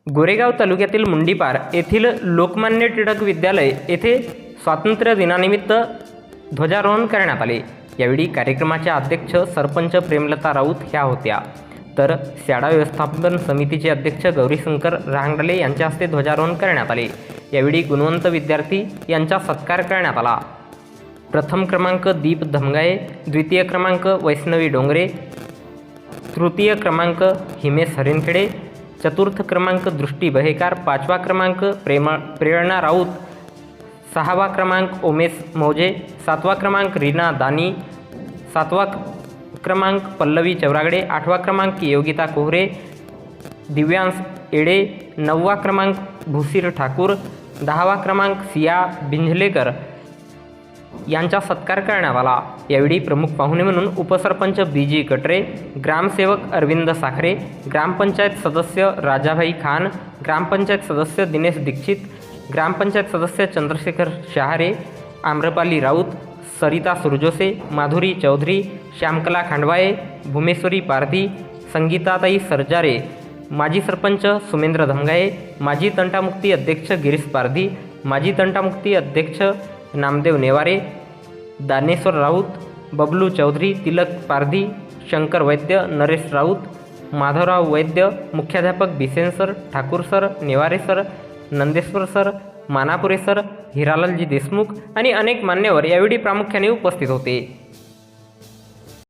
गोरेगाव तालुक्यातील मुंडीपार येथील लोकमान्य टिळक विद्यालय येथे स्वातंत्र्य दिनानिमित्त ध्वजारोहण करण्यात आले। यावेळी कार्यक्रमाच्या अध्यक्ष सरपंच प्रेमलता राऊत ह्या होत्या, तर शाळा व्यवस्थापन समितीचे अध्यक्ष गौरीशंकर रांगडले यांच्या हस्ते ध्वजारोहण करण्यात आले। यावेळी गुणवंत विद्यार्थी यांचा सत्कार करण्यात आला। प्रथम क्रमांक दीप धमगाये, द्वितीय क्रमांक वैष्णवी डोंगरे, तृतीय क्रमांक हिमेश हरिणखेडे, चतुर्थ क्रमांक दृष्टी बहेकार, पाचवा क्रमांक प्रेरणा राऊत, सहावा क्रमांक उमेश मौजे, सातवा क्रमांक रीना दानी, सातवा क्रमांक पल्लवी चौरागडे, आठवा क्रमांक योगिता कोहरे, दिव्यांश एडे, नववा क्रमांक भूसीर ठाकूर, दहावा क्रमांक सिया बिंझलेकर यांचा सत्कार करण्यात आला। यावेळी प्रमुख पाहुणे म्हणून उपसरपंच बीजी कटरे, ग्रामसेवक अरविंद साखरे, ग्रामपंचायत सदस्य राजाभाई खान, ग्रामपंचायत सदस्य दिनेश दीक्षित, ग्रामपंचायत सदस्य चंद्रशेखर शहारे, आम्रपाली राऊत, सरिता सुरजोसे, माधुरी चौधरी, श्यामकला खांडवाये, भूमेश्वरी पारधी, संगीताताई सरजारे, माजी सरपंच सुमेंद्र धमगाये, माजी तंटामुक्ती अध्यक्ष गिरीश पारधी, माजी तंटामुक्ती अध्यक्ष नामदेव नेवारे, दानेश्वर राऊत, बबलू चौधरी, तिलक पारधी, शंकर वैद्य, नरेश राऊत, माधवराव वैद्य, मुख्याध्यापक Bisen sir, Thakur sir, Naware sir, Nandeshwar sir, Manapure sir, Hiralalji Deshmukh आणि अनेक मान्यवर यावेळी प्रामुख्याने उपस्थित होते।